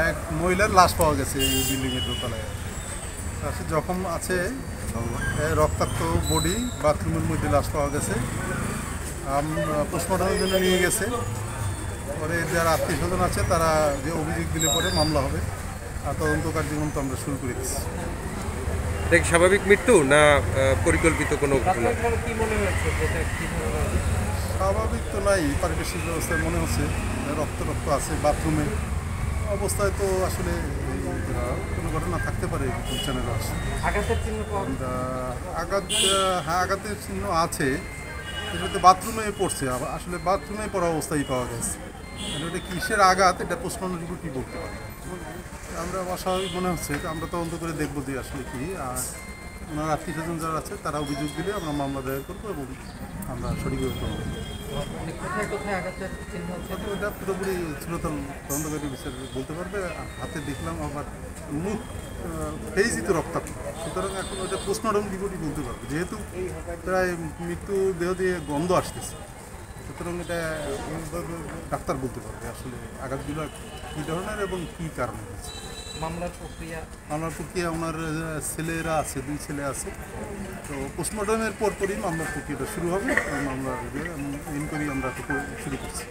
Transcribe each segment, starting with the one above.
এক মহিলার লাশ পাওয়া গেছে এই বিল্ডিংয়ের দোতলায়। জখম আছে, রক্তাক্ত বডি, বাথরুমের মধ্যে লাশ পাওয়া গেছে। পোস্টমর্টমের জন্য নিয়ে গেছে। পরে যারা আত্মীয় স্বজন আছে তারা যে অভিযোগ দিলে পরে মামলা হবে। আর তদন্ত কার্যক্রম তো আমরা শুরু করে দিচ্ছি। এটা কি স্বাভাবিক মৃত্যু না পরিকল্পিত কোনো ঘটনা? স্বাভাবিক তো নাই, পারিপার্শ্বিক ব্যবস্থায় মনে হচ্ছে রক্ত আছে বাথরুমে অবস্থায়, তো আসলে কোনো ঘটনা থাকতে পারে চ্যানেল আসে। আঘাতের চিহ্ন আছে, এটাতে বাথরুমে পড়ছে, আসলে বাথরুমে পড়া অবস্থায় পাওয়া গেছে। এটা কিসের আঘাত এটা পোস্টমর্টম রিপোর্ট কি বলতে পারবো। আমরা অস্বাভাবিক মনে হচ্ছে, আমরা তদন্ত করে দেখবো যে আসলে কি। আর ওনার আত্মীয় স্বজন যারা আছে তারা অভিযোগ দিলে আমরা মামলা দায়ের করবো এবং আমরা সঠিকভাবে করবো। এটা পুরোপুরি চিরতন তদন্তকারী বিচার বলতে পারবে। হাতে দেখলাম আবার মুখ ফেইজই তো রক্তাক্ত, সুতরাং এখন ওটা পোস্টমর্টম রিপোর্টই বলতে পারবে, যেহেতু প্রায় মৃত্যু দেহ দিয়ে গন্ধ আসতেছে। সুতরাং এটা ডাক্তার বলতে পারবে আসলে আঘাতগুলো কী ধরনের এবং কী কারণে হয়েছে। মামলার প্রক্রিয়া ওনার ছেলেরা আছে, 2 ছেলে আছে। তো পোস্টমর্টমের পরপরই মামলার প্রক্রিয়াটা শুরু হবে। মামলার ইনকোয়ারি আমরা শুরু করছি।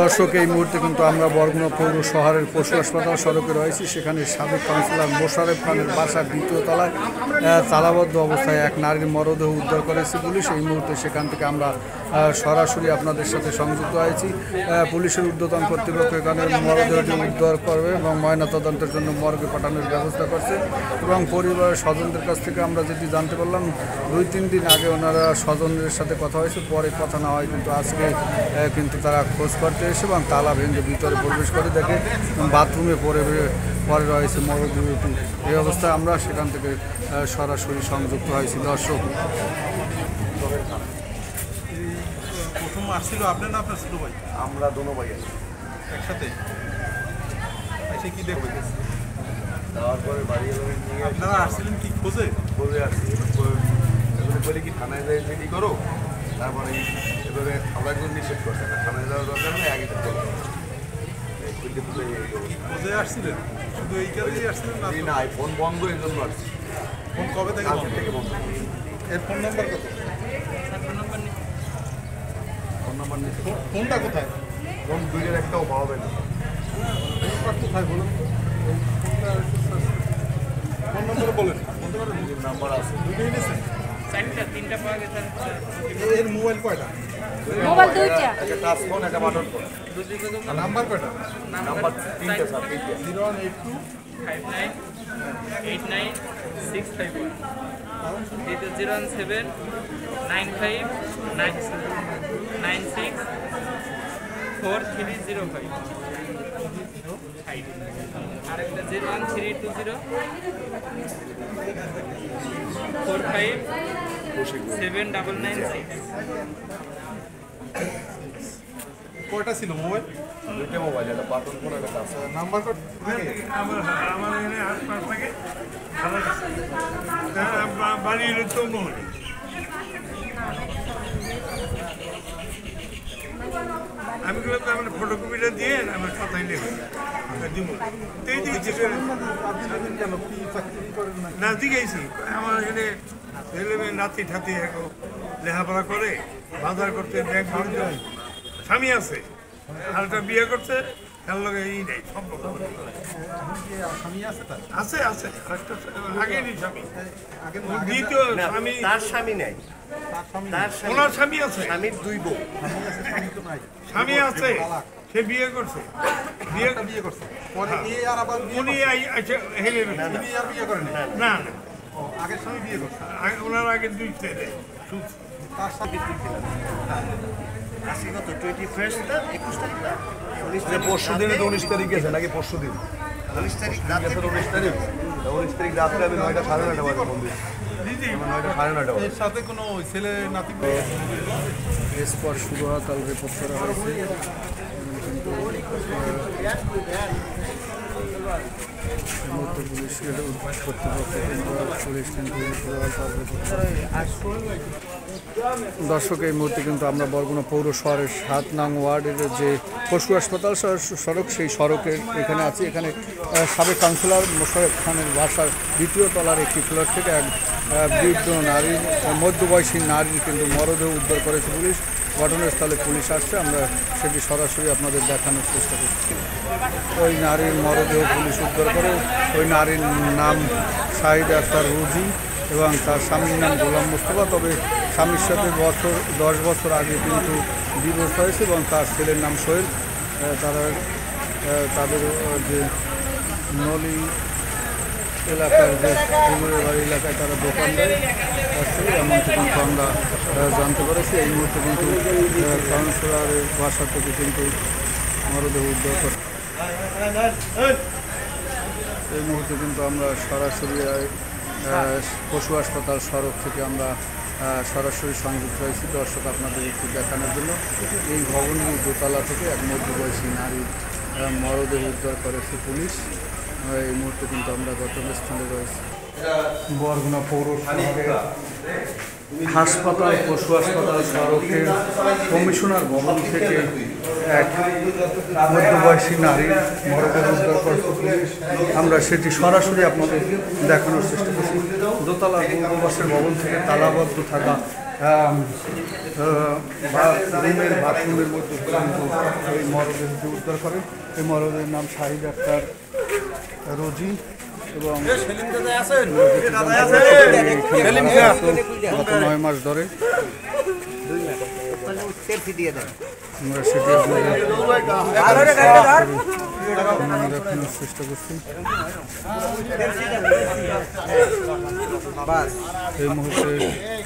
দর্শক, এই মুহূর্তে কিন্তু আমরা বরগুনা পৌর শহরের পশু হাসপাতাল সড়কে রয়েছি। সেখানে সাবেক কাউন্সিলর মোশাররফ খানের বাসার 2য় তলায় তালাবদ্ধ অবস্থায় এক নারীর মরদেহ উদ্ধার করেছে পুলিশ। এই মুহূর্তে সেখান থেকে আমরা সরাসরি আপনাদের সাথে সংযুক্ত হয়েছি। পুলিশের ঊর্ধ্বতন কর্তৃপক্ষ এখানে মরদেহটি উদ্ধার করবে এবং ময়নাতদন্তের জন্য মর্গে পাঠানোর ব্যবস্থা করছে। এবং পরিবারের স্বজনদের কাছ থেকে আমরা যেটি জানতে পারলাম, 2-3 দিন আগে ওনারা স্বজনদের সাথে কথা হয়েছে, পরে কথা না হয় কিন্তু আজকে কিন্তু তারা খোঁজ করতে এসে এবং তালা ভেঙে ভিতরে প্রবেশ করে দেখে বাথরুমে পরে রয়েছে মরদেহটি। এই অবস্থায় আমরা সেখান থেকে সরাসরি সংযুক্ত হয়েছি। দর্শক, প্রথম আসছিল আপনার না আপনার ছোট ভাই? আমরা দোনো ভাই আছি একসাথে এসে কি দেখবে? যাওয়ার পরে বাড়ি নিয়ে আপনারা আসছিলেন কি খোঁজে? বলে আসছি বলে কি থানায় যাই রেডি করো, তারপরে এভাবে আমরা একজন নিষেধ করছে না, থানায় যাওয়ার দরকার নেই, আগে থেকে খোঁজে আসছিলেন? শুধু এই কারণেই আসছিলেন না? ফোন বন্ধ, এই জন্য আসছি। ফোন কবে থেকে বন্ধ? এর ফোন নাম্বার কত? ফোন নাম্বার নিচ্ছে। ফোনটা কোথায়? ফোন 2-এর একটাও পাওয়া যায় না। ফোনটা কোথায় বলুন? ফোন নাম্বার বলেন, বলতে পারেন? নাম্বার আছে, 2টোই নিয়েছেন? 3টা পাওয়া গেছে। এর মোবাইল কয়টা? মোবাইল 2টা, একটা টাচ ফোন, একটা বাটন ফোন। নাম্বার কয়টা? নাম্বার 3টে স্যার, 3টে। 0182 5989 651 017 95 96 4305 আরেকটা 01320 45 7996। কয়টা ছিল মোবাইল? 2টে মোবাইল, একটা বাটন ফোন, একটা টাচ ফোন। নাম্বার কত? আমার এখানে আশপাশ থেকে বাড়ি এলো তো মোহরে। আমি বললাম আমার ফটোকপিটা দিয়ে আমার খাতায় লেখো দিব। না জিজ্ঞাসি আমার এখানে নাতি ঠাতি এখন লেখাপড়া করে, বাজার করতে, ব্যাংক স্বামী আছে, আরেকটা বিয়ে করছে, তার লগে এই নেই সম্পর্ক আছে আছে আগে নেই স্বামী, দ্বিতীয় স্বামী, তার স্বামী নেই, ওনার স্বামী আছে, স্বামীর 2 বউ। স্বামী আছে, সে বিয়ে করছে, বিয়ে করছে পরে আর আবার উনি হেলে আর বিয়ে করেন? না না, আগের স্বামী বিয়ে করছে, ওনার আগে 2 ছেলে। তার সাথে আজকে কত 21 না 21 তারিখ না? পরশু দিনে তো 19 তারিখ গেছে নাকি? পরশু দিন 19 তারিখ রাতে, 19 তারিখ 19 তারিখ রাত্রে আমি 9টা 9:30 বাজে ফোন দিয়েছি। 9:30 বাজে। এর সাথে কোনো ছেলে নাতি? এরপর শুরু হওয়া তাল রিপোর্ট করা হয়েছে। কিন্তু পুলিশ কর্তৃপক্ষ পুলিশ কিন্তু রিপোর্ট দর্শক এই মুহূর্তে কিন্তু আমরা বরগুনা পৌর শহরের 7 নং ওয়ার্ডের যে পশু হাসপাতাল সড়ক সেই সড়কের এখানে আছি। এখানে সাবেক কাউন্সিলর মোশাররফ খানের বাসার দ্বিতীয় তলার একটি ফ্লোর থেকে এক বৃদ্ধ নারীর মধ্যবয়সী নারীর কিন্তু মরদেহ উদ্ধার করেছে পুলিশ। ঘটনাস্থলে পুলিশ আসছে, আমরা সেটি সরাসরি আপনাদের দেখানোর চেষ্টা করছি। ওই নারীর মরদেহ পুলিশ উদ্ধার করে। ওই নারীর নাম শাহিদা আক্তার রুজি এবং তার স্বামীর নাম গোলাম মোস্তফা। তবে স্বামীর সাথে 10 বছর আগে কিন্তু ডিভোর্স হয়েছে এবং তার ছেলের নাম সোহেল। তাদের যে নলি এলাকার যে পুকুরের বাড়ি এলাকায় তারা দোকান দেয় আসলে এমনটি কিন্তু আমরা জানতে পেরেছি। এই মুহূর্তে কিন্তু কাউন্সিলরের বাসা থেকে কিন্তু মরদেহ উদ্ধার করে। এই মুহূর্তে কিন্তু আমরা সরাসরি পশু হাসপাতাল সড়ক থেকে আমরা সরাসরি সংযুক্ত হয়েছি দর্শক আপনাদের একটু দেখানোর জন্য। এই ভবনের দোতলা থেকে এক মধ্যবয়সী নারীর মরদেহ উদ্ধার করেছে পুলিশ। এই মুহূর্তে কিন্তু আমরা ঘটনাস্থলে রয়েছি। বরগুনা পৌর হাসপাতাল পশু হাসপাতাল সড়কের কমিশনার ভবন থেকে এক মধ্যবয়সী নারীর মরদেহ উদ্ধার করেছে পুলিশ। আমরা সেটি সরাসরি আপনাদের দেখানোর চেষ্টা করছি। দোতলা পৌরবাসের ভবন থেকে তালাবদ্ধ থাকা রুমের বাথরুমের মধ্যে কিন্তু এই মরদেহটি উদ্ধার করে। এই মরদেহের নাম শাহিদা আক্তার রোজি এবং গত 9 মাস ধরে আমরা সেটি দেখানোর চেষ্টা করছি। এই মুহূর্তে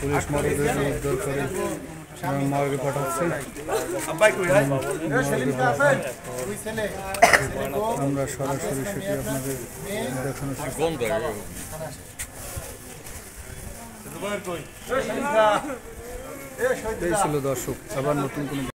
পুলিশ মরদেহ উদ্ধার করে মর্গে পাঠাচ্ছে। আমরা সরাসরি সেটি আপনাদের দেখানোর চেষ্টা এই ছিল দর্শক। আবার নতুন কোনো